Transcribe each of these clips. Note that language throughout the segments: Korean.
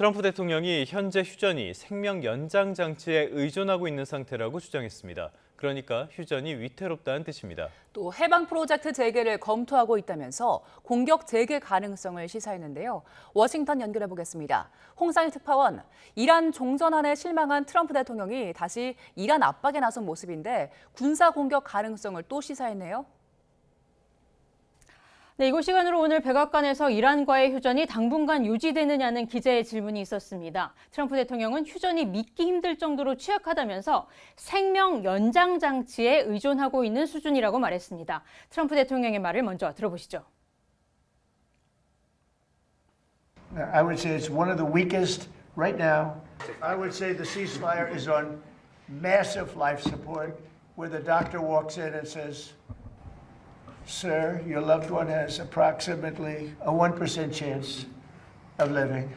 트럼프 대통령이 현재 휴전이 생명 연장 장치에 의존하고 있는 상태라고 주장했습니다. 그러니까 휴전이 위태롭다는 뜻입니다. 또 해방 프로젝트 재개를 검토하고 있다면서 공격 재개 가능성을 시사했는데요. 워싱턴 연결해 보겠습니다. 홍상희 특파원, 이란 종전안에 실망한 트럼프 대통령이 다시 이란 압박에 나선 모습인데 군사 공격 가능성을 또 시사했네요. 네, 이곳 시간으로 오늘 백악관에서 이란과의 휴전이 당분간 유지되느냐는 기자의 질문이 있었습니다. 트럼프 대통령은 휴전이 믿기 힘들 정도로 취약하다면서 생명 연장 장치에 의존하고 있는 수준이라고 말했습니다. 트럼프 대통령의 말을 먼저 들어보시죠. I would say it's one of the weakest right now. I would say the ceasefire is on massive life support, where the doctor walks in and says, Sir, your loved one has approximately a 1% chance of living.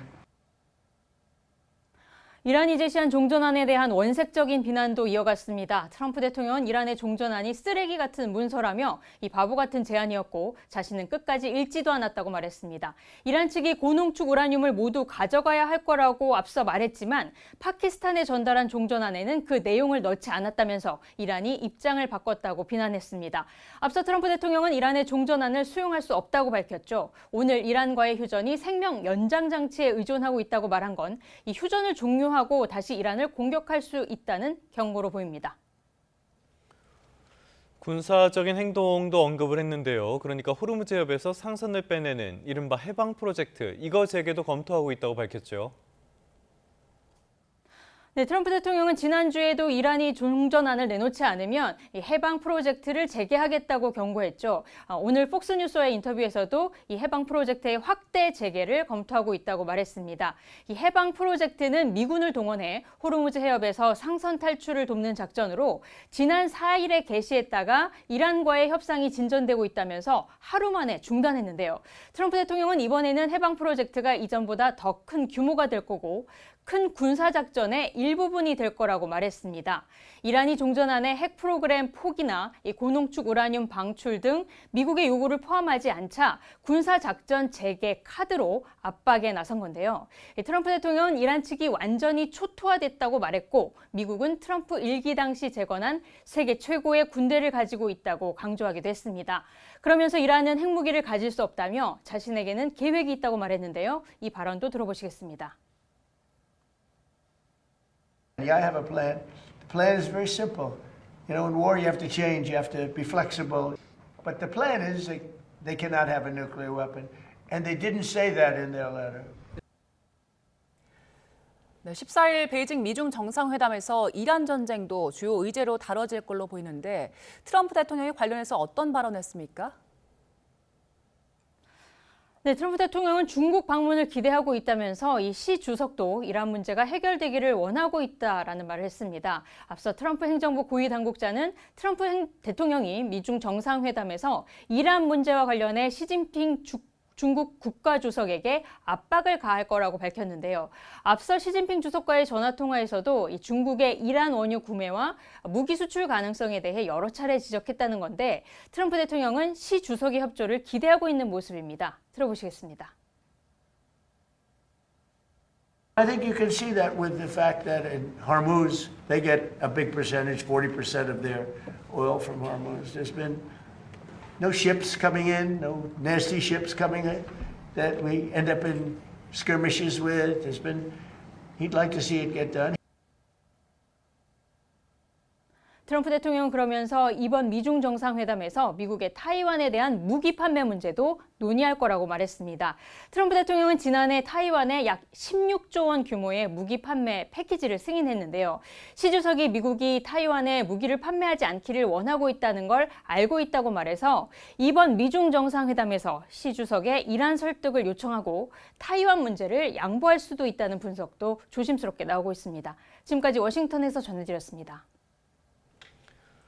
이란이 제시한 종전안에 대한 원색적인 비난도 이어갔습니다. 트럼프 대통령은 이란의 종전안이 쓰레기 같은 문서라며 이 바보 같은 제안이었고 자신은 끝까지 읽지도 않았다고 말했습니다. 이란 측이 고농축 우라늄을 모두 가져가야 할 거라고 앞서 말했지만 파키스탄에 전달한 종전안에는 그 내용을 넣지 않았다면서 이란이 입장을 바꿨다고 비난했습니다. 앞서 트럼프 대통령은 이란의 종전안을 수용할 수 없다고 밝혔죠. 오늘 이란과의 휴전이 생명 연장 장치에 의존하고 있다고 말한 건 이 휴전을 종료하고 다시 이란을 공격할 수 있다는 경고로 보입니다. 군사적인 행동도 언급을 했는데요. 그러니까 호르무즈 해협에서 상선을 빼내는 이른바 해방 프로젝트, 이거 재개도 검토하고 있다고 밝혔죠. 네, 트럼프 대통령은 지난주에도 이란이 종전안을 내놓지 않으면 이 해방 프로젝트를 재개하겠다고 경고했죠. 오늘 폭스뉴스와의 인터뷰에서도 이 해방 프로젝트의 확대 재개를 검토하고 있다고 말했습니다. 이 해방 프로젝트는 미군을 동원해 호르무즈 해협에서 상선 탈출을 돕는 작전으로 지난 4일에 개시했다가 이란과의 협상이 진전되고 있다면서 하루 만에 중단했는데요. 트럼프 대통령은 이번에는 해방 프로젝트가 이전보다 더 큰 규모가 될 거고 큰 군사작전의 일부분이 될 거라고 말했습니다. 이란이 종전안에 핵 프로그램 포기나 고농축 우라늄 방출 등 미국의 요구를 포함하지 않자 군사작전 재개 카드로 압박에 나선 건데요. 트럼프 대통령은 이란 측이 완전히 초토화됐다고 말했고 미국은 트럼프 일기 당시 재건한 세계 최고의 군대를 가지고 있다고 강조하기도 했습니다. 그러면서 이란은 핵무기를 가질 수 없다며 자신에게는 계획이 있다고 말했는데요. 이 발언도 들어보시겠습니다. I have a plan. The plan is very simple. You know, in war you have to change, you have to be flexible. But the plan is they cannot have a nuclear weapon. And they didn't say that in their letter. 네, 14일 베이징 미중 정상회담에서 이란 전쟁도 주요 의제로 다뤄질 걸로 보이는데 트럼프 대통령이 관련해서 어떤 발언을 했습니까? 네, 트럼프 대통령은 중국 방문을 기대하고 있다면서 이 시 주석도 이란 문제가 해결되기를 원하고 있다라는 말을 했습니다. 앞서 트럼프 행정부 고위 당국자는 트럼프 대통령이 미중 정상회담에서 이란 문제와 관련해 시진핑 중국 국가주석에게 압박을 가할 거라고 밝혔는데요. 앞서 시진핑 주석과의 전화통화에서도 이 중국의 이란 원유 구매와 무기 수출 가능성에 대해 여러 차례 지적했다는 건데 트럼프 대통령은 시 주석의 협조를 기대하고 있는 모습입니다. 들어보시겠습니다. I think you can see that with the fact that in Hormuz, they get a big percentage, 40% of their oil from Hormuz. There's been no ships coming in, no nasty ships coming in that we end up in skirmishes with. He'd like to see it get done. 트럼프 대통령은 그러면서 이번 미중 정상회담에서 미국의 타이완에 대한 무기 판매 문제도 논의할 거라고 말했습니다. 트럼프 대통령은 지난해 타이완에 약 16조 원 규모의 무기 판매 패키지를 승인했는데요. 시 주석이 미국이 타이완에 무기를 판매하지 않기를 원하고 있다는 걸 알고 있다고 말해서 이번 미중 정상회담에서 시 주석의 이란 설득을 요청하고 타이완 문제를 양보할 수도 있다는 분석도 조심스럽게 나오고 있습니다. 지금까지 워싱턴에서 전해드렸습니다.